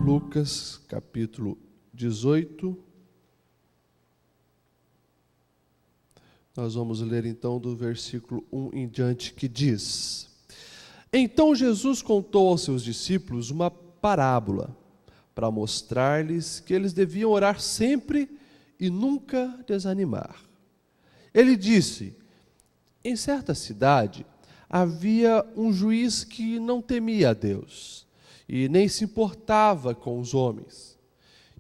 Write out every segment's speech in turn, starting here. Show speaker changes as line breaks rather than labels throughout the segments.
Lucas, capítulo 18. Nós vamos ler então do versículo 1 em diante, que diz: Então Jesus contou aos seus discípulos uma parábola, para mostrar-lhes que eles deviam orar sempre e nunca desanimar. Ele disse: Em certa cidade havia um juiz que não temia a Deus e nem se importava com os homens.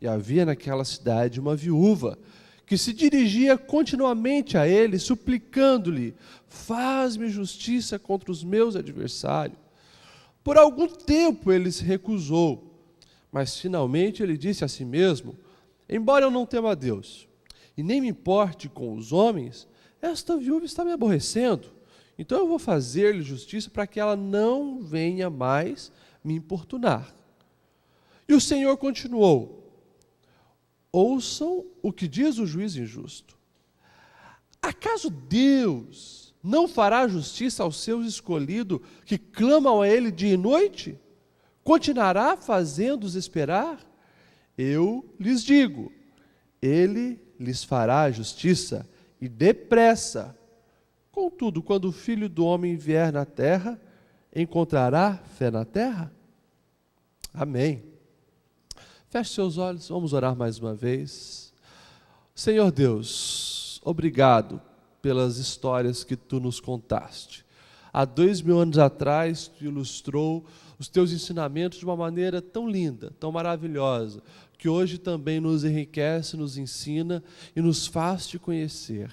E havia naquela cidade uma viúva que se dirigia continuamente a ele, suplicando-lhe: Faz-me justiça contra os meus adversários. Por algum tempo ele se recusou, mas finalmente ele disse a si mesmo: Embora eu não tema a Deus e nem me importe com os homens, esta viúva está me aborrecendo. Então eu vou fazer-lhe justiça para que ela não venha mais me importunar. E o Senhor continuou: Ouçam o que diz o juiz injusto. Acaso Deus não fará justiça aos seus escolhidos que clamam a Ele dia e noite? Continuará fazendo-os esperar? Eu lhes digo, Ele lhes fará justiça e depressa. Contudo, quando o Filho do Homem vier na terra, encontrará fé na terra? Amém. Feche seus olhos, vamos orar mais uma vez. Senhor Deus, obrigado pelas histórias que Tu nos contaste. Há 2000 anos atrás, Tu ilustrou os Teus ensinamentos de uma maneira tão linda, tão maravilhosa, que hoje também nos enriquece, nos ensina e nos faz Te conhecer.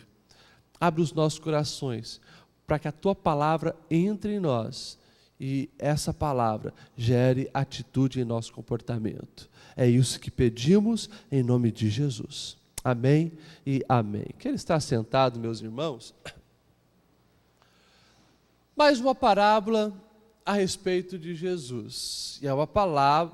Abre os nossos corações para que a Tua palavra entre em nós e essa palavra gere atitude em nosso comportamento. É isso que pedimos em nome de Jesus. Amém e amém. Quem está sentado, meus irmãos? Mais uma parábola a respeito de Jesus. E é uma palavra,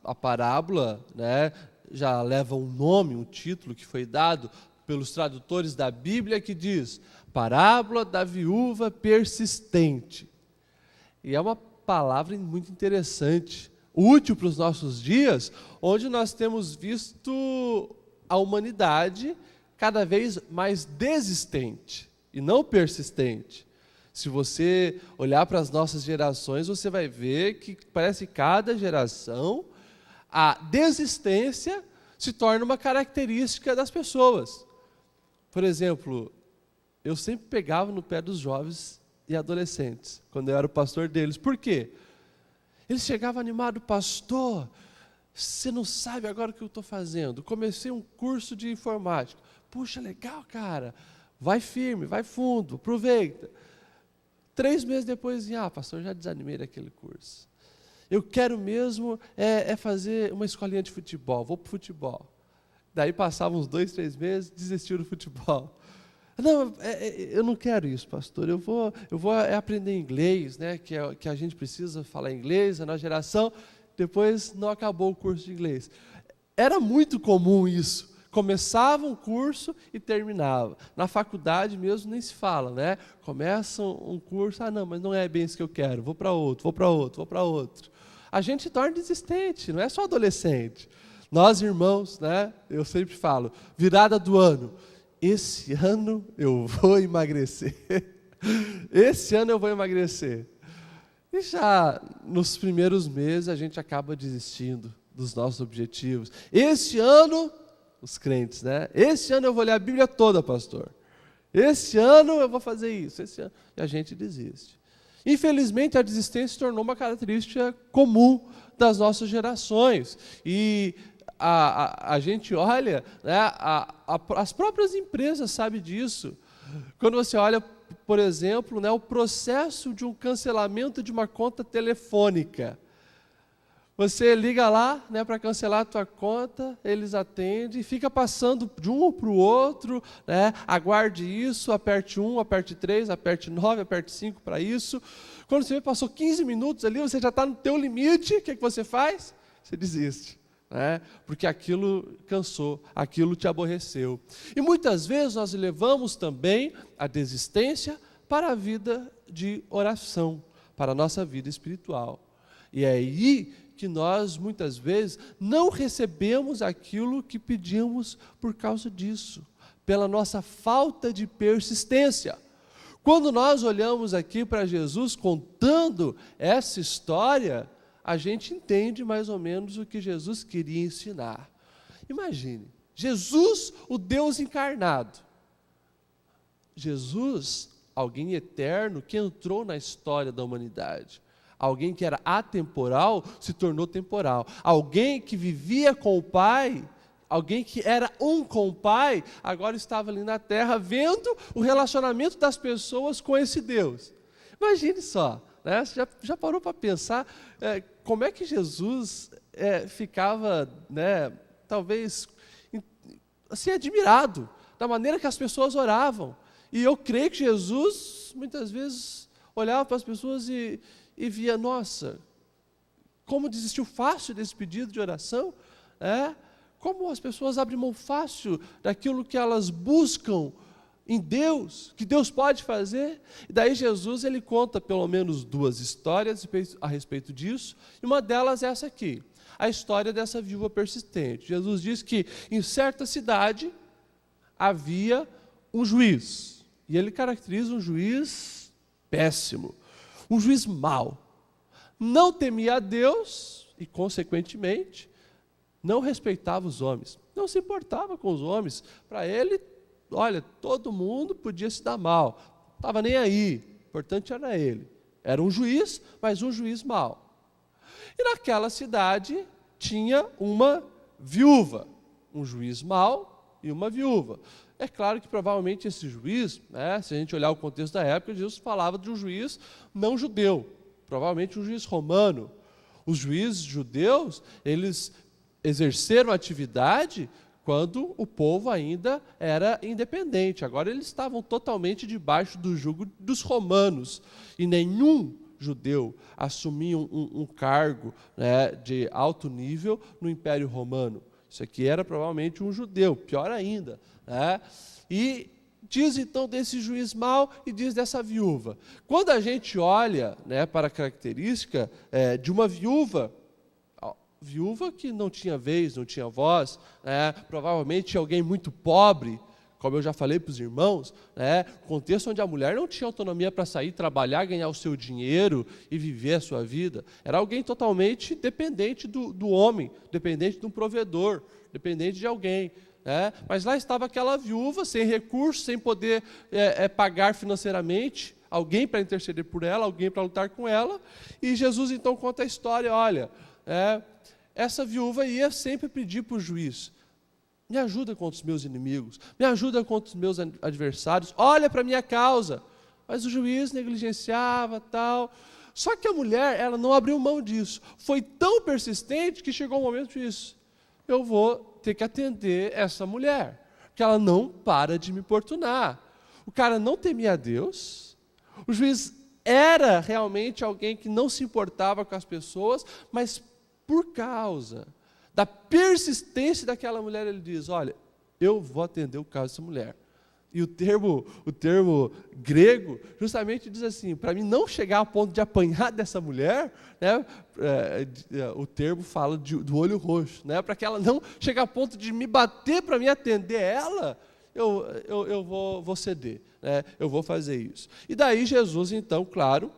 a parábola, né, já leva um nome, um título que foi dado pelos tradutores da Bíblia, que diz: Parábola da viúva persistente. E é uma palavra muito interessante, útil para os nossos dias, onde nós temos visto a humanidade cada vez mais desistente e não persistente. Se você olhar para as nossas gerações, você vai ver que parece que cada geração, a desistência se torna uma característica das pessoas. Por exemplo, eu sempre pegava no pé dos jovens e adolescentes, quando eu era o pastor deles. Por quê? Eles chegavam animados: Pastor, você não sabe agora o que eu estou fazendo. Comecei um curso de informática. Puxa, legal, cara. Vai firme, vai fundo, aproveita. 3 meses depois, pastor, já desanimei daquele curso. Eu quero mesmo fazer uma escolinha de futebol, vou para o futebol. Daí passavam uns 2, 3 meses, desistiu do futebol. Não, eu não quero isso, pastor. Eu vou aprender inglês, né? Que a gente precisa falar inglês, a nossa geração. Depois não acabou o curso de inglês. Era muito comum isso. Começava um curso e terminava. Na faculdade mesmo nem se fala, né? Começa um curso, não, mas não é bem isso que eu quero. Vou para outro, vou para outro, vou para outro. A gente se torna desistente, não é só adolescente. Nós, irmãos, né? Eu sempre falo, virada do ano. Esse ano eu vou emagrecer. Esse ano eu vou emagrecer. E já nos primeiros meses a gente acaba desistindo dos nossos objetivos. Esse ano, os crentes, né? Esse ano eu vou ler a Bíblia toda, pastor. Esse ano eu vou fazer isso. Esse ano. E a gente desiste. Infelizmente, a desistência se tornou uma característica comum das nossas gerações. E a gente olha, né, as próprias empresas sabem disso. Quando você olha, por exemplo, né, o processo de um cancelamento de uma conta telefônica. Você liga lá, né, para cancelar a tua conta, eles atendem, fica passando de um para o outro, né, aguarde isso, aperte 1, aperte 3, aperte 9, aperte 5 para isso. Quando você vê, passou 15 minutos ali, você já está no teu limite, o que você faz? Você desiste. Porque aquilo cansou, aquilo te aborreceu. E muitas vezes nós levamos também a desistência para a vida de oração, para a nossa vida espiritual. E é aí que nós, muitas vezes, não recebemos aquilo que pedimos por causa disso, pela nossa falta de persistência. Quando nós olhamos aqui para Jesus contando essa história, a gente entende mais ou menos o que Jesus queria ensinar. Imagine, Jesus, o Deus encarnado. Jesus, alguém eterno que entrou na história da humanidade. Alguém que era atemporal se tornou temporal. Alguém que vivia com o Pai, alguém que era um com o Pai, agora estava ali na terra vendo o relacionamento das pessoas com esse Deus. Imagine só, né? Você já parou para pensar como é que Jesus ficava, né, talvez, assim, admirado da maneira que as pessoas oravam. E eu creio que Jesus, muitas vezes, olhava para as pessoas e via, nossa, como desistiu fácil desse pedido de oração, como as pessoas abrem mão fácil daquilo que elas buscam em Deus, que Deus pode fazer. E daí Jesus, ele conta pelo menos 2 histórias a respeito disso, e uma delas é essa aqui, a história dessa viúva persistente. Jesus diz que em certa cidade havia um juiz, e ele caracteriza um juiz péssimo, um juiz mau, não temia a Deus e, consequentemente, não respeitava os homens, não se importava com os homens. Para ele, olha, todo mundo podia se dar mal, não estava nem aí, o importante era ele. Era um juiz, mas um juiz mau. E naquela cidade tinha uma viúva, um juiz mau e uma viúva. É claro que provavelmente esse juiz, se a gente olhar o contexto da época, Jesus falava de um juiz não judeu, provavelmente um juiz romano. Os juízes judeus, eles exerceram atividade quando o povo ainda era independente. Agora eles estavam totalmente debaixo do jugo dos romanos, e nenhum judeu assumia um cargo, né, de alto nível no Império Romano. Isso aqui era provavelmente um judeu, pior ainda, né? E diz então desse juiz mau e diz dessa viúva. Quando a gente olha, né, para a característica de uma viúva que não tinha vez, não tinha voz, né, provavelmente alguém muito pobre, como eu já falei para os irmãos, né, contexto onde a mulher não tinha autonomia para sair, trabalhar, ganhar o seu dinheiro e viver a sua vida. Era alguém totalmente dependente do homem, dependente de um provedor, dependente de alguém. Mas lá estava aquela viúva, sem recursos, sem poder pagar financeiramente, alguém para interceder por ela, alguém para lutar com ela. E Jesus então conta a história, olha, essa viúva ia sempre pedir para o juiz, me ajuda contra os meus inimigos, me ajuda contra os meus adversários, olha para a minha causa. Mas o juiz negligenciava, tal. Só que a mulher, ela não abriu mão disso. Foi tão persistente que chegou o momento disso. Eu vou ter que atender essa mulher, porque ela não para de me importunar. O cara não temia a Deus, o juiz era realmente alguém que não se importava com as pessoas, mas por causa da persistência daquela mulher, ele diz, olha, eu vou atender o caso dessa mulher. E o termo grego justamente diz assim, para mim não chegar ao ponto de apanhar dessa mulher, né, o termo fala do olho roxo, né, para que ela não chegue ao ponto de me bater para me atender ela, eu vou ceder, né, eu vou fazer isso. E daí Jesus, então, claro,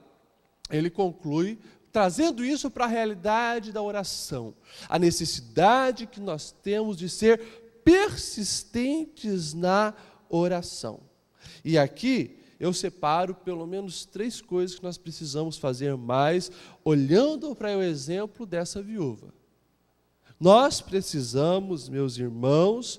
ele conclui trazendo isso para a realidade da oração, a necessidade que nós temos de ser persistentes na oração. E aqui eu separo pelo menos 3 coisas que nós precisamos fazer mais, olhando para o exemplo dessa viúva. Nós precisamos, meus irmãos,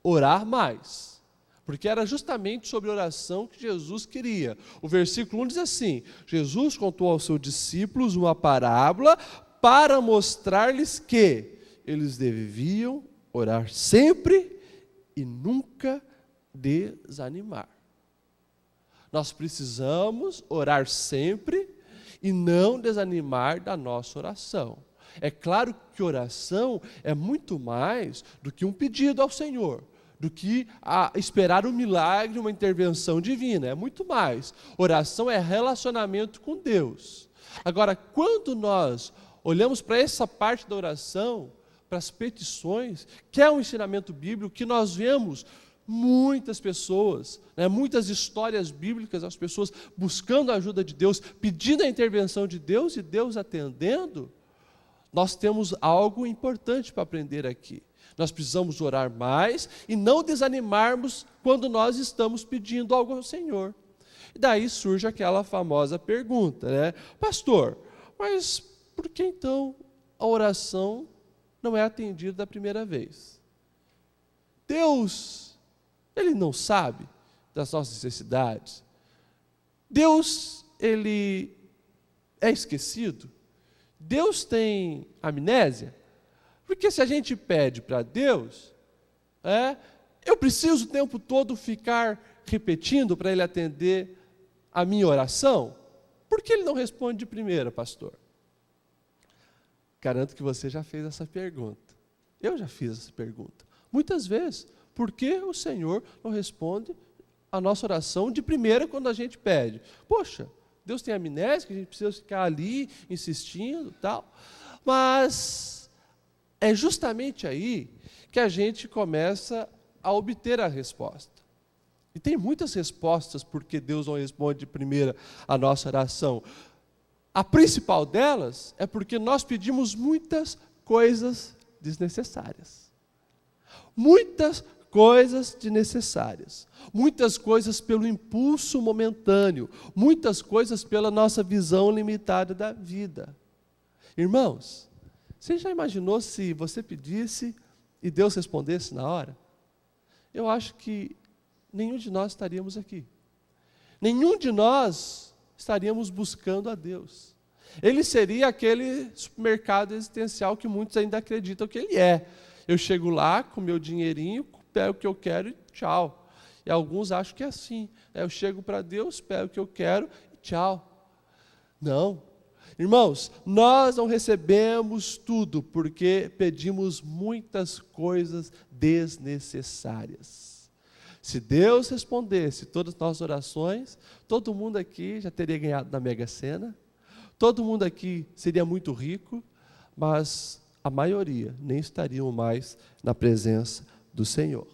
orar mais, porque era justamente sobre oração que Jesus queria. O versículo 1 diz assim, Jesus contou aos seus discípulos uma parábola para mostrar-lhes que eles deviam orar sempre e nunca desanimar. Nós precisamos orar sempre e não desanimar da nossa oração. É claro que oração é muito mais do que um pedido ao Senhor, do que esperar um milagre, uma intervenção divina, é muito mais. Oração é relacionamento com Deus. Agora, quando nós olhamos para essa parte da oração, para as petições, que é um ensinamento bíblico, que nós vemos muitas pessoas, muitas histórias bíblicas, as pessoas buscando a ajuda de Deus, pedindo a intervenção de Deus e Deus atendendo, nós temos algo importante para aprender aqui. Nós precisamos orar mais e não desanimarmos quando nós estamos pedindo algo ao Senhor. E daí surge aquela famosa pergunta, pastor, mas por que então a oração não é atendida da primeira vez? Deus, Ele não sabe das nossas necessidades? Deus, Ele é esquecido? Deus tem amnésia? Porque se a gente pede para Deus, eu preciso o tempo todo ficar repetindo para Ele atender a minha oração? Por que Ele não responde de primeira, pastor? Garanto que você já fez essa pergunta. Eu já fiz essa pergunta. Muitas vezes, por que o Senhor não responde a nossa oração de primeira quando a gente pede? Poxa, Deus tem amnésia, que a gente precisa ficar ali insistindo e tal. Mas é justamente aí que a gente começa a obter a resposta. E tem muitas respostas porque Deus não responde de primeira a nossa oração. A principal delas é porque nós pedimos muitas coisas desnecessárias. Muitas coisas desnecessárias. Muitas coisas pelo impulso momentâneo. Muitas coisas pela nossa visão limitada da vida. Irmãos, você já imaginou se você pedisse e Deus respondesse na hora? Eu acho que nenhum de nós estaríamos aqui. Nenhum de nós estaríamos buscando a Deus. Ele seria aquele supermercado existencial que muitos ainda acreditam que ele é. Eu chego lá com meu dinheirinho, pego o que eu quero e tchau. E alguns acham que é assim. Eu chego para Deus, pego o que eu quero e tchau. Não. Irmãos, nós não recebemos tudo porque pedimos muitas coisas desnecessárias. Se Deus respondesse todas as nossas orações, todo mundo aqui já teria ganhado na Mega Sena, todo mundo aqui seria muito rico, mas a maioria nem estariam mais na presença do Senhor.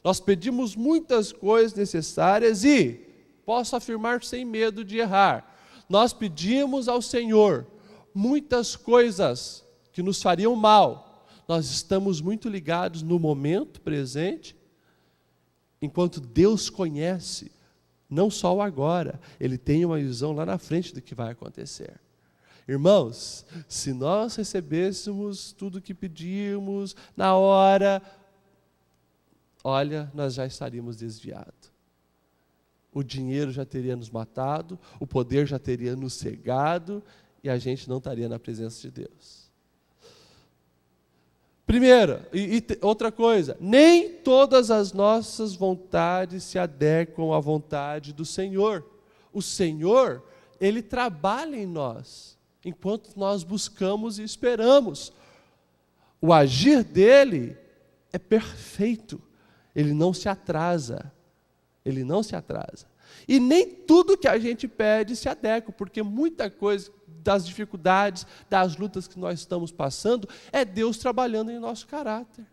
Nós pedimos muitas coisas necessárias e, posso afirmar sem medo de errar, nós pedimos ao Senhor muitas coisas que nos fariam mal. Nós estamos muito ligados no momento presente, enquanto Deus conhece, não só o agora, Ele tem uma visão lá na frente do que vai acontecer. Irmãos, se nós recebêssemos tudo o que pedimos na hora, olha, nós já estaríamos desviados. O dinheiro já teria nos matado, o poder já teria nos cegado, e a gente não estaria na presença de Deus. Primeira, outra coisa, nem todas as nossas vontades se adequam à vontade do Senhor. O Senhor, Ele trabalha em nós, enquanto nós buscamos e esperamos. O agir dEle é perfeito, Ele não se atrasa. Ele não se atrasa. E nem tudo que a gente pede se adequa, porque muita coisa das dificuldades, das lutas que nós estamos passando, é Deus trabalhando em nosso caráter.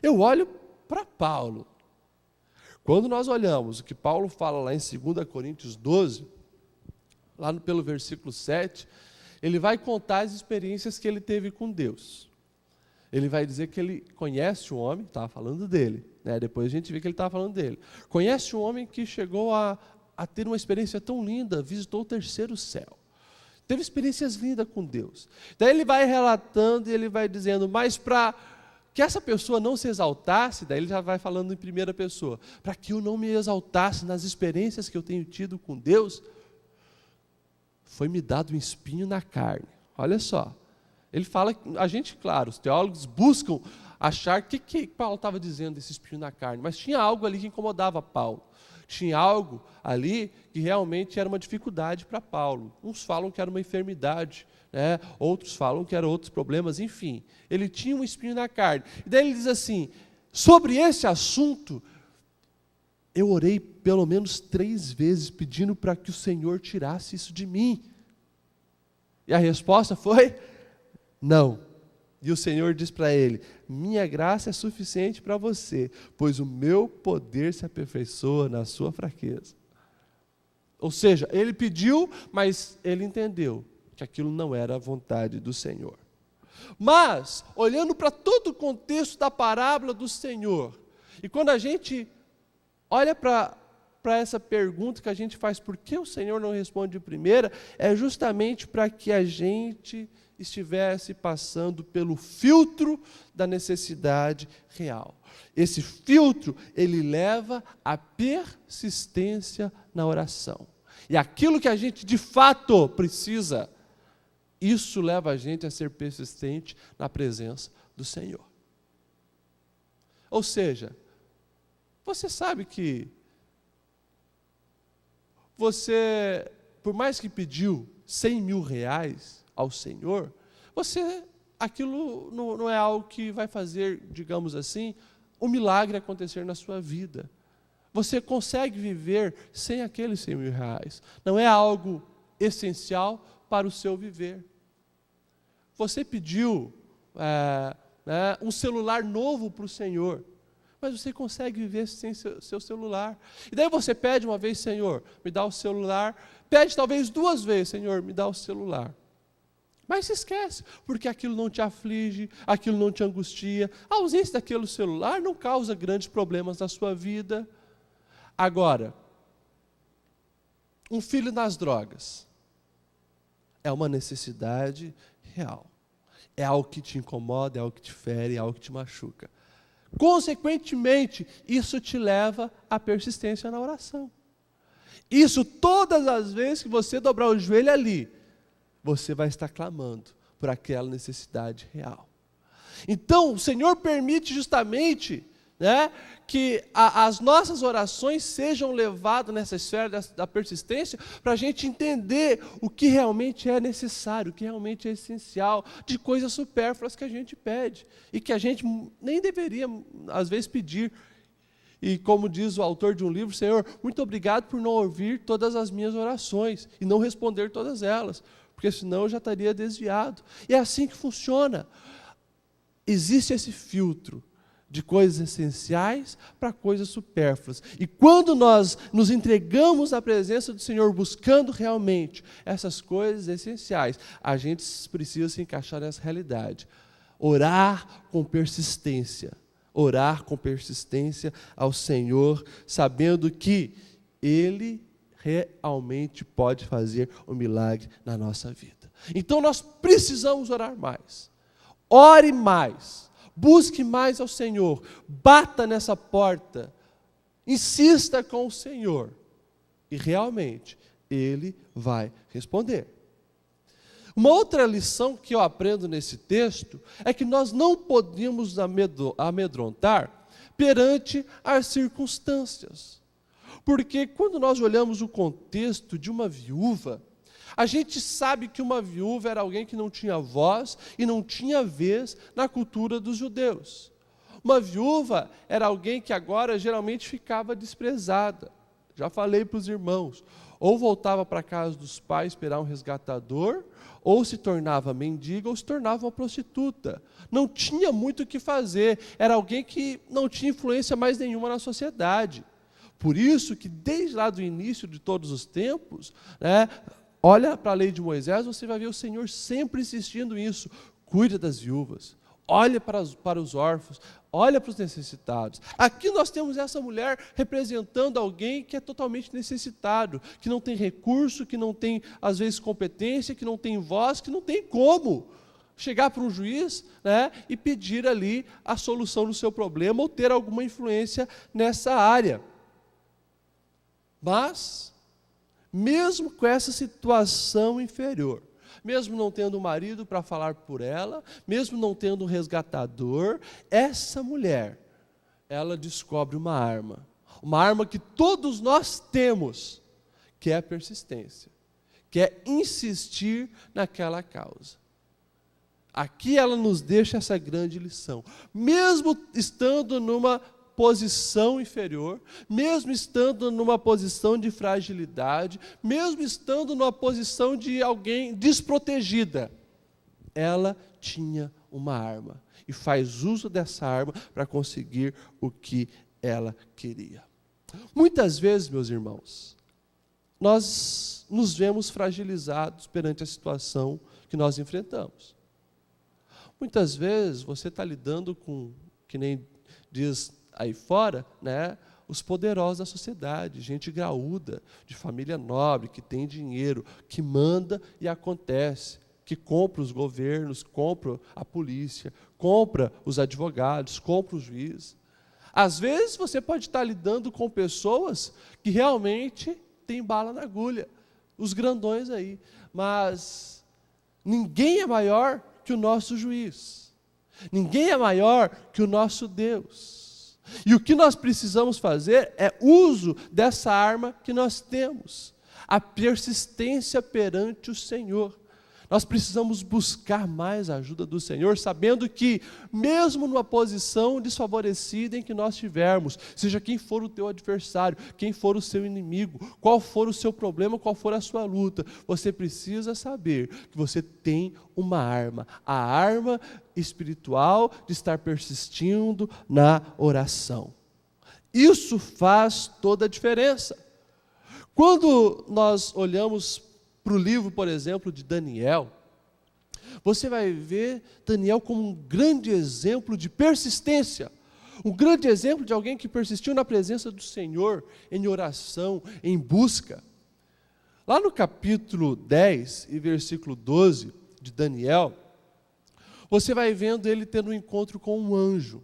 Eu olho para Paulo. Quando nós olhamos o que Paulo fala lá em 2 Coríntios 12, lá pelo versículo 7, ele vai contar as experiências que ele teve com Deus. Ele vai dizer que ele conhece um homem, estava falando dele, depois a gente vê que ele estava falando dele. Conhece um homem que chegou a ter uma experiência tão linda, visitou o terceiro céu. Teve experiências lindas com Deus. Daí ele vai relatando e ele vai dizendo, mas para que essa pessoa não se exaltasse, daí ele já vai falando em primeira pessoa, para que eu não me exaltasse nas experiências que eu tenho tido com Deus, foi-me dado um espinho na carne. Olha só. Ele fala, a gente, claro, os teólogos buscam achar o que Paulo estava dizendo desse espinho na carne, mas tinha algo ali que incomodava Paulo. Tinha algo ali que realmente era uma dificuldade para Paulo. Uns falam que era uma enfermidade, outros falam que eram outros problemas, enfim. Ele tinha um espinho na carne. E daí ele diz assim, sobre esse assunto, eu orei pelo menos 3 vezes pedindo para que o Senhor tirasse isso de mim. E a resposta foi, Não. E o Senhor diz para ele: minha graça é suficiente para você, pois o meu poder se aperfeiçoa na sua fraqueza. Ou seja, ele pediu, mas ele entendeu que aquilo não era a vontade do Senhor. Mas, olhando para todo o contexto da parábola do Senhor, e quando a gente olha para essa pergunta que a gente faz, por que o Senhor não responde de primeira, é justamente para que a gente estivesse passando pelo filtro da necessidade real. Esse filtro, ele leva à persistência na oração. E aquilo que a gente de fato precisa, isso leva a gente a ser persistente na presença do Senhor. Ou seja, você sabe que você, por mais que pediu 100 mil reais ao Senhor, aquilo não é algo que vai fazer, digamos assim, um milagre acontecer na sua vida. Você consegue viver sem aqueles 100 mil reais. Não é algo essencial para o seu viver. Você pediu um celular novo para o Senhor, mas você consegue viver sem seu celular. E daí você pede uma vez: Senhor, me dá o celular. Pede talvez 2 vezes: Senhor, me dá o celular. Mas se esquece, porque aquilo não te aflige, aquilo não te angustia. A ausência daquele celular não causa grandes problemas na sua vida. Agora, um filho nas drogas é uma necessidade real. É algo que te incomoda, é algo que te fere, é algo que te machuca. Consequentemente, isso te leva à persistência na oração. Isso, todas as vezes que você dobrar o joelho ali, você vai estar clamando por aquela necessidade real. Então, o Senhor permite justamente que as nossas orações sejam levadas nessa esfera da persistência, para a gente entender o que realmente é necessário, o que realmente é essencial, de coisas supérfluas que a gente pede, e que a gente nem deveria, às vezes, pedir. E como diz o autor de um livro: Senhor, muito obrigado por não ouvir todas as minhas orações, e não responder todas elas, porque senão eu já estaria desviado. E é assim que funciona. Existe esse filtro de coisas essenciais para coisas supérfluas. E quando nós nos entregamos à presença do Senhor, buscando realmente essas coisas essenciais, a gente precisa se encaixar nessa realidade. Orar com persistência. Orar com persistência ao Senhor, sabendo que Ele realmente pode fazer um milagre na nossa vida. Então nós precisamos orar mais. Ore mais. Busque mais ao Senhor. Bata nessa porta. Insista com o Senhor. E realmente Ele vai responder. Uma outra lição que eu aprendo nesse texto é que nós não podemos amedrontar perante as circunstâncias. Porque quando nós olhamos o contexto de uma viúva, a gente sabe que uma viúva era alguém que não tinha voz e não tinha vez na cultura dos judeus. Uma viúva era alguém que agora geralmente ficava desprezada. Já falei para os irmãos, ou voltava para a casa dos pais esperar um resgatador, ou se tornava mendiga, ou se tornava uma prostituta. Não tinha muito o que fazer, era alguém que não tinha influência mais nenhuma na sociedade. Por isso que desde lá do início de todos os tempos, olha para a lei de Moisés, você vai ver o Senhor sempre insistindo nisso. Cuida das viúvas, olha para os órfãos, olha para os necessitados. Aqui nós temos essa mulher representando alguém que é totalmente necessitado, que não tem recurso, que não tem, às vezes, competência, que não tem voz, que não tem como chegar para um juiz e pedir ali a solução do seu problema ou ter alguma influência nessa área. Mas, mesmo com essa situação inferior, mesmo não tendo um marido para falar por ela, mesmo não tendo um resgatador, essa mulher, ela descobre uma arma que todos nós temos, que é a persistência, que é insistir naquela causa. Aqui ela nos deixa essa grande lição. Mesmo estando numa posição inferior, mesmo estando numa posição de fragilidade, mesmo estando numa posição de alguém desprotegida, ela tinha uma arma e faz uso dessa arma para conseguir o que ela queria. Muitas vezes, meus irmãos, nós nos vemos fragilizados perante a situação que nós enfrentamos. Muitas vezes você está lidando com, que nem diz aí fora, né, os poderosos da sociedade, gente graúda, de família nobre, que tem dinheiro, que manda e acontece, que compra os governos, compra a polícia, compra os advogados, compra os juízes. Às vezes você pode estar lidando com pessoas que realmente têm bala na agulha, os grandões aí, mas ninguém é maior que o nosso juiz. Ninguém é maior que o nosso Deus. E o que nós precisamos fazer é uso dessa arma que nós temos, a persistência perante o Senhor. Nós precisamos buscar mais a ajuda do Senhor, sabendo que, mesmo numa posição desfavorecida em que nós tivermos, seja quem for o teu adversário, quem for o seu inimigo, qual for o seu problema, qual for a sua luta, você precisa saber que você tem uma arma, a arma espiritual de estar persistindo na oração. Isso faz toda a diferença. Quando nós olhamos para o livro, por exemplo, de Daniel, você vai ver Daniel como um grande exemplo de persistência, um grande exemplo de alguém que persistiu na presença do Senhor, em oração, em busca. Lá no capítulo 10 e versículo 12 de Daniel, você vai vendo ele tendo um encontro com um anjo.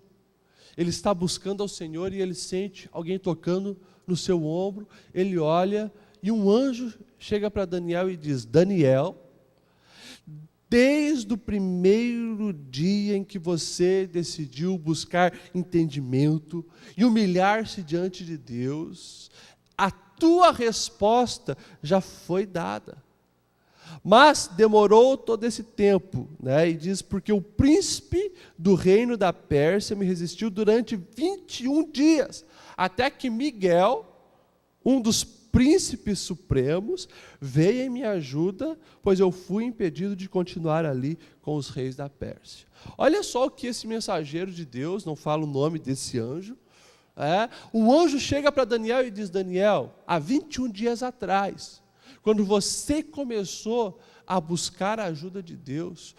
Ele está buscando ao Senhor e ele sente alguém tocando no seu ombro, ele olha e um anjo chega para Daniel e diz: Daniel, desde o primeiro dia em que você decidiu buscar entendimento e humilhar-se diante de Deus, a tua resposta já foi dada. Mas demorou todo esse tempo, né? E diz, porque o príncipe do reino da Pérsia me resistiu durante 21 dias, até que Miguel, um dos príncipes supremos, veio em minha ajuda, pois eu fui impedido de continuar ali com os reis da Pérsia. Olha só o que esse mensageiro de Deus, não fala o nome desse anjo, o anjo chega para Daniel e diz: Daniel, há 21 dias atrás, quando você começou a buscar a ajuda de Deus,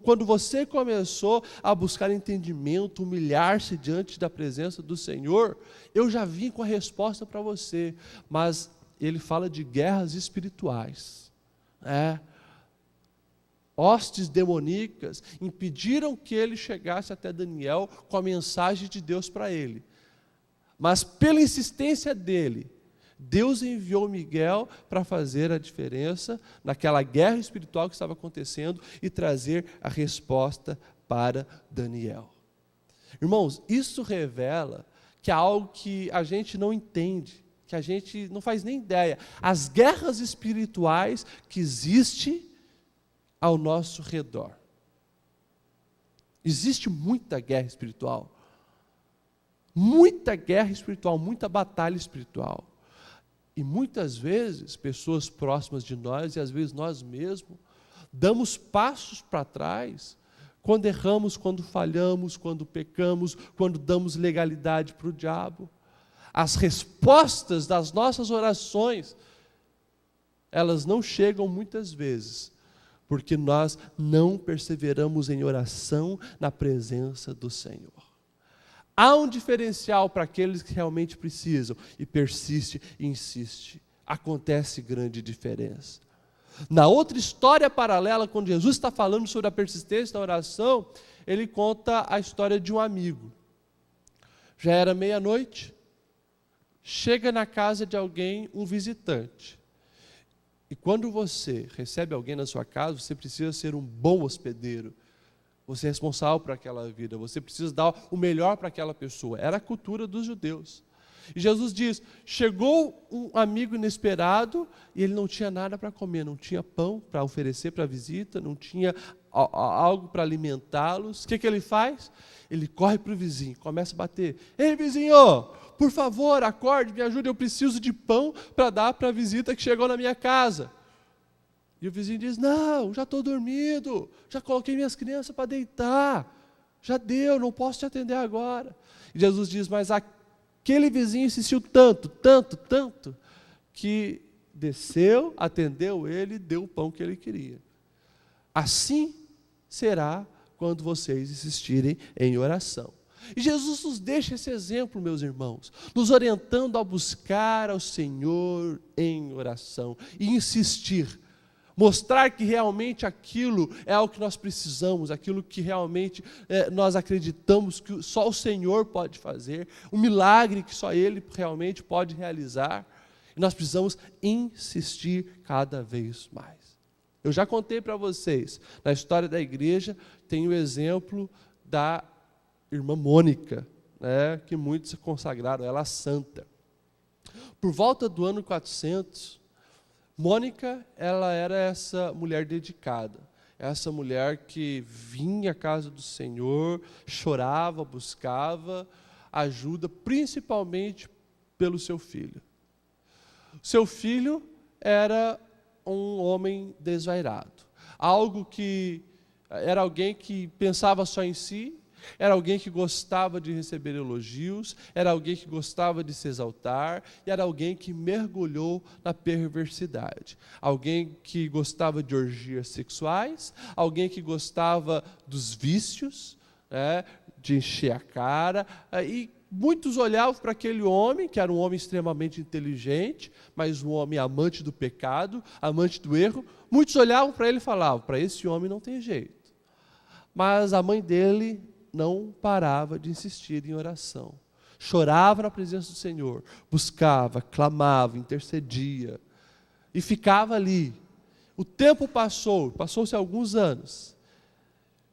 quando você começou a buscar entendimento, humilhar-se diante da presença do Senhor, eu já vim com a resposta para você. Mas ele fala de guerras espirituais. Hostes demoníacas impediram que ele chegasse até Daniel com a mensagem de Deus para ele. Mas pela insistência dele, Deus enviou Miguel para fazer a diferença naquela guerra espiritual que estava acontecendo e trazer a resposta para Daniel. Irmãos, isso revela que é algo que a gente não entende, que a gente não faz nem ideia. As guerras espirituais que existem ao nosso redor. Existe muita guerra espiritual. Muita guerra espiritual, muita batalha espiritual. E muitas vezes, pessoas próximas de nós, e às vezes nós mesmos, damos passos para trás, quando erramos, quando falhamos, quando pecamos, quando damos legalidade para o diabo. As respostas das nossas orações, elas não chegam muitas vezes, porque nós não perseveramos em oração na presença do Senhor. Há um diferencial para aqueles que realmente precisam, e persiste e insiste. Acontece grande diferença. Na outra história paralela, quando Jesus está falando sobre a persistência da oração, ele conta a história de um amigo. Já era meia-noite, chega na casa de alguém um visitante. E quando você recebe alguém na sua casa, você precisa ser um bom hospedeiro. Você é responsável por aquela vida, você precisa dar o melhor para aquela pessoa. Era a cultura dos judeus. E Jesus diz, chegou um amigo inesperado e ele não tinha nada para comer, não tinha pão para oferecer para a visita, não tinha algo para alimentá-los. O que ele faz? Ele corre para o vizinho, começa a bater. Ei, vizinho, por favor, acorde, me ajude, eu preciso de pão para dar para a visita que chegou na minha casa. E o vizinho diz: não, já estou dormindo, já coloquei minhas crianças para deitar, já deu, não posso te atender agora. E Jesus diz: mas aquele vizinho insistiu tanto, que desceu, atendeu ele e deu o pão que ele queria. Assim será quando vocês insistirem em oração. E Jesus nos deixa esse exemplo, meus irmãos, nos orientando a buscar ao Senhor em oração e insistir. Mostrar que realmente aquilo é o que nós precisamos, aquilo que realmente nós acreditamos que só o Senhor pode fazer, um milagre que só Ele realmente pode realizar. E nós precisamos insistir cada vez mais. Eu já contei para vocês, na história da igreja, tem o exemplo da irmã Mônica, né, que muitos consagraram ela santa. Por volta do ano 400, Mônica, ela era essa mulher dedicada, essa mulher que vinha à casa do Senhor, chorava, buscava ajuda, principalmente pelo seu filho. Seu filho era um homem desvairado, era alguém que pensava só em si, era alguém que gostava de receber elogios, era alguém que gostava de se exaltar, e era alguém que mergulhou na perversidade. Alguém que gostava de orgias sexuais, alguém que gostava dos vícios, de encher a cara, e muitos olhavam para aquele homem, que era um homem extremamente inteligente, mas um homem amante do pecado, amante do erro. Muitos olhavam para ele e falavam: para esse homem não tem jeito. Mas a mãe dele não parava de insistir em oração. Chorava na presença do Senhor, buscava, clamava, intercedia, e ficava ali. O tempo passou-se alguns anos,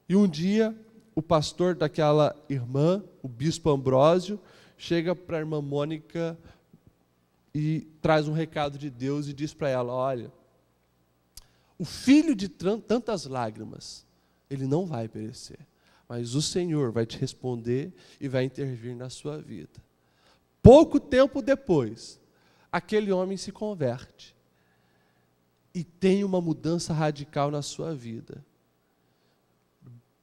e um dia o pastor daquela irmã, o bispo Ambrósio, chega para a irmã Mônica e traz um recado de Deus e diz para ela: olha, o filho de tantas lágrimas, ele não vai perecer, mas o Senhor vai te responder e vai intervir na sua vida. Pouco tempo depois, aquele homem se converte e tem uma mudança radical na sua vida.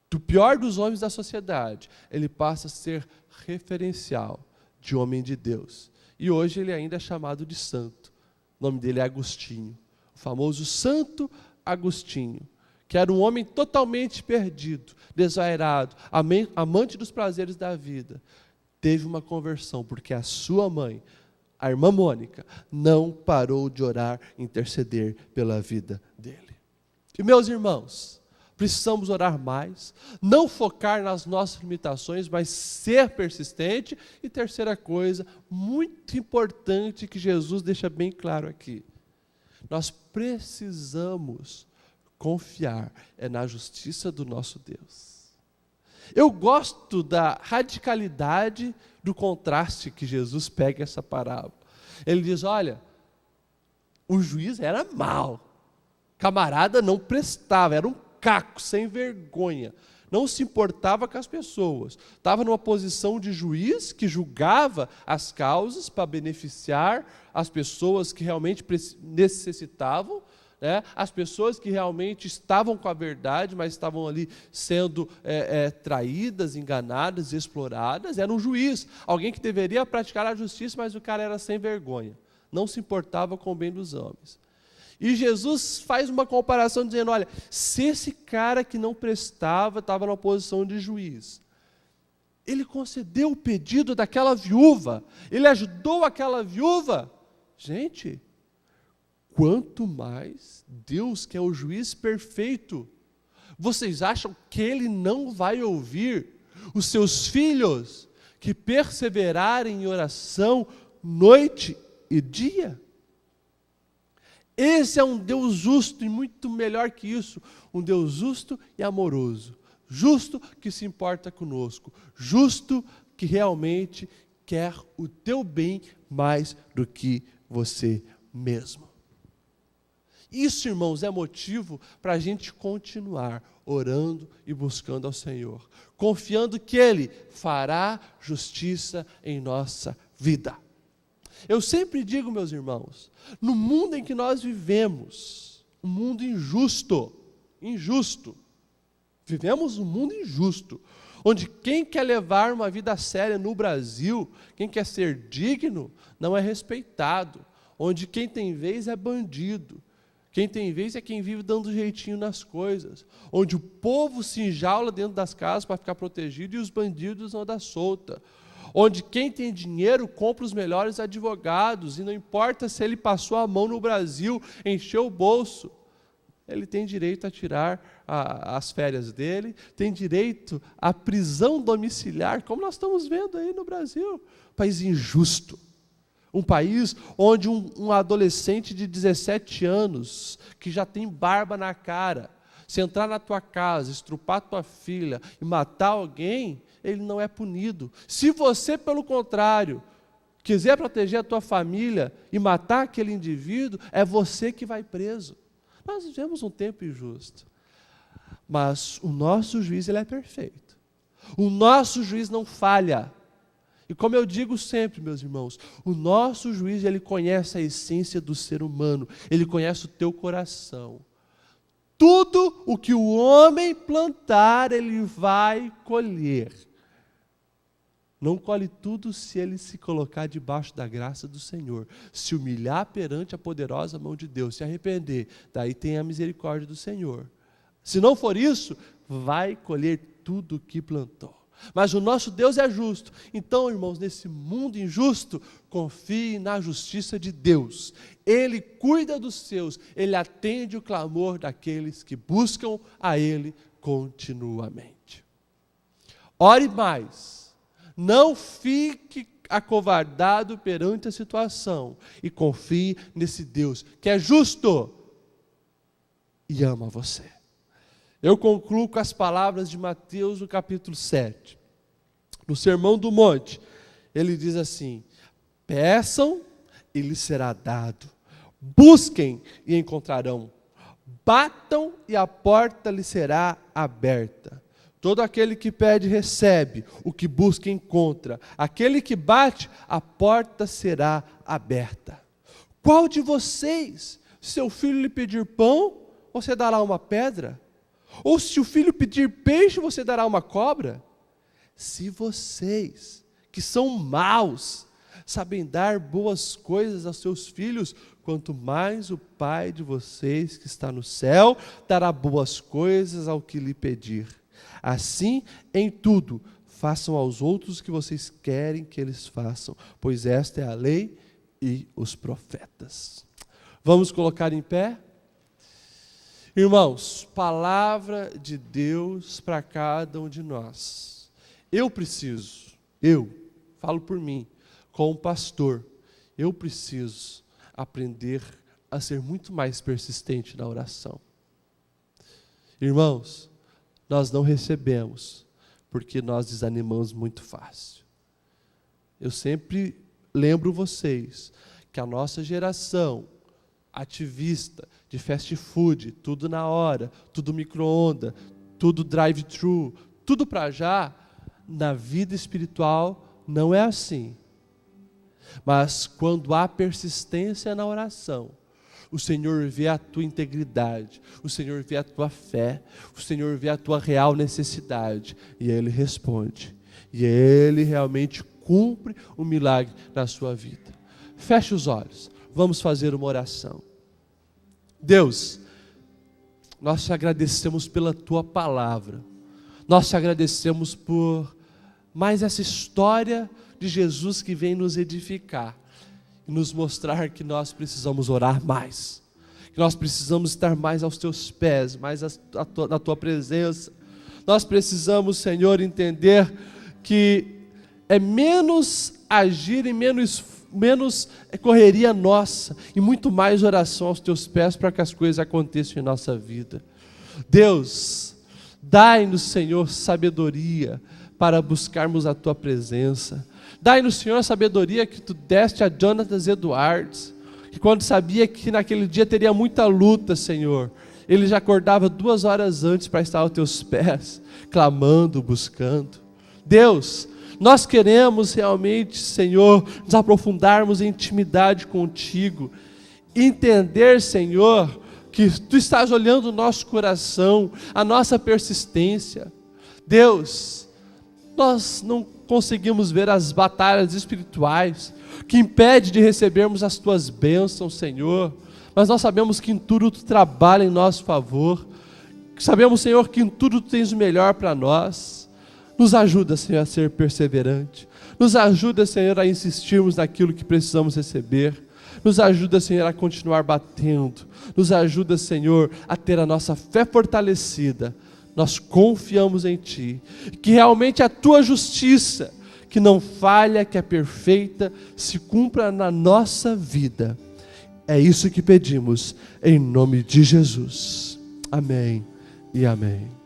Do pior dos homens da sociedade, ele passa a ser referencial de homem de Deus. E hoje ele ainda é chamado de santo. O nome dele é Agostinho, o famoso Santo Agostinho, que era um homem totalmente perdido, desvairado, amante dos prazeres da vida. Teve uma conversão, porque a sua mãe, a irmã Mônica, não parou de orar e interceder pela vida dele. E meus irmãos, precisamos orar mais, não focar nas nossas limitações, mas ser persistente. E terceira coisa, muito importante, que Jesus deixa bem claro aqui: nós precisamos confiar na justiça do nosso Deus. Eu gosto da radicalidade do contraste que Jesus pega essa parábola. Ele diz: olha, o juiz era mau, camarada não prestava, era um caco, sem vergonha, não se importava com as pessoas, estava numa posição de juiz que julgava as causas para beneficiar as pessoas que realmente necessitavam, as pessoas que realmente estavam com a verdade, mas estavam ali sendo traídas, enganadas, exploradas. Era um juiz, alguém que deveria praticar a justiça, mas o cara era sem vergonha, não se importava com o bem dos homens. E Jesus faz uma comparação dizendo: olha, se esse cara que não prestava estava numa posição de juiz, ele concedeu o pedido daquela viúva, ele ajudou aquela viúva, gente, quanto mais Deus, que é o juiz perfeito, vocês acham que Ele não vai ouvir os seus filhos que perseverarem em oração noite e dia? Esse é um Deus justo, e muito melhor que isso, um Deus justo e amoroso, justo que se importa conosco, justo que realmente quer o teu bem mais do que você mesmo. Isso, irmãos, é motivo para a gente continuar orando e buscando ao Senhor, confiando que Ele fará justiça em nossa vida. Eu sempre digo, meus irmãos, no mundo em que nós vivemos, Um mundo injusto. Injusto. Vivemos um mundo injusto, onde quem quer levar uma vida séria no Brasil, quem quer ser digno, não é respeitado. Onde quem tem vez é bandido. Quem tem vez é quem vive dando jeitinho nas coisas. Onde o povo se enjaula dentro das casas para ficar protegido e os bandidos andam solta. Onde quem tem dinheiro compra os melhores advogados e não importa se ele passou a mão no Brasil, encheu o bolso. Ele tem direito a tirar as férias dele, tem direito à prisão domiciliar, como nós estamos vendo aí no Brasil. País injusto. Um país onde um adolescente de 17 anos, que já tem barba na cara, se entrar na tua casa, estrupar tua filha e matar alguém, ele não é punido. Se você, pelo contrário, quiser proteger a tua família e matar aquele indivíduo, é você que vai preso. Nós vivemos um tempo injusto, mas o nosso juiz ele é perfeito. O nosso juiz não falha. E como eu digo sempre, meus irmãos, o nosso juiz, ele conhece a essência do ser humano, ele conhece o teu coração. Tudo o que o homem plantar, ele vai colher. Não colhe tudo se ele se colocar debaixo da graça do Senhor, se humilhar perante a poderosa mão de Deus, se arrepender, daí tem a misericórdia do Senhor. Se não for isso, vai colher tudo o que plantou. Mas o nosso Deus é justo. Então, irmãos, nesse mundo injusto, confie na justiça de Deus. Ele cuida dos seus, Ele atende o clamor daqueles que buscam a Ele continuamente. Ore mais. Não fique acovardado perante a situação e confie nesse Deus que é justo e ama você. Eu concluo com as palavras de Mateus no capítulo 7. No Sermão do Monte, ele diz assim: peçam e lhes será dado, busquem e encontrarão, batam e a porta lhes será aberta. Todo aquele que pede recebe, o que busca encontra, aquele que bate, a porta será aberta. Qual de vocês, se seu filho lhe pedir pão, você dará uma pedra? Ou se o filho pedir peixe, você dará uma cobra? Se vocês, que são maus, sabem dar boas coisas aos seus filhos, quanto mais o Pai de vocês que está no céu dará boas coisas ao que lhe pedir. Assim, em tudo, façam aos outros o que vocês querem que eles façam, pois esta é a lei e os profetas. Vamos colocar em pé? Irmãos, palavra de Deus para cada um de nós. Eu falo por mim, como pastor, eu preciso aprender a ser muito mais persistente na oração. Irmãos, nós não recebemos porque nós desanimamos muito fácil. Eu sempre lembro vocês que a nossa geração ativista, de fast food, tudo na hora, tudo micro-ondas, tudo drive-thru, tudo para já, na vida espiritual não é assim. Mas quando há persistência na oração, o Senhor vê a tua integridade, o Senhor vê a tua fé, o Senhor vê a tua real necessidade, e Ele responde, e Ele realmente cumpre o milagre na sua vida. Feche os olhos. Vamos fazer uma oração. Deus, nós te agradecemos pela tua palavra. Nós te agradecemos por mais essa história de Jesus que vem nos edificar e nos mostrar que nós precisamos orar mais, que nós precisamos estar mais aos teus pés, mais na tua presença. Nós precisamos, Senhor, entender que é menos agir e menos correria nossa e muito mais oração aos teus pés para que as coisas aconteçam em nossa vida. Deus, dai-nos, Senhor, sabedoria para buscarmos a tua presença. Dai-nos, Senhor, a sabedoria que tu deste a Jonathan Edwards, que quando sabia que naquele dia teria muita luta, Senhor, ele já acordava 2 horas antes para estar aos teus pés, clamando, buscando. Deus, nós queremos realmente, Senhor, nos aprofundarmos em intimidade contigo, entender, Senhor, que Tu estás olhando o nosso coração, a nossa persistência. Deus, nós não conseguimos ver as batalhas espirituais que impedem de recebermos as Tuas bênçãos, Senhor, mas nós sabemos que em tudo Tu trabalha em nosso favor, sabemos, Senhor, que em tudo Tu tens o melhor para nós. Nos ajuda, Senhor, a ser perseverante, nos ajuda, Senhor, a insistirmos naquilo que precisamos receber, nos ajuda, Senhor, a continuar batendo, nos ajuda, Senhor, a ter a nossa fé fortalecida. Nós confiamos em Ti, que realmente a Tua justiça, que não falha, que é perfeita, se cumpra na nossa vida. É isso que pedimos, em nome de Jesus. Amém e amém.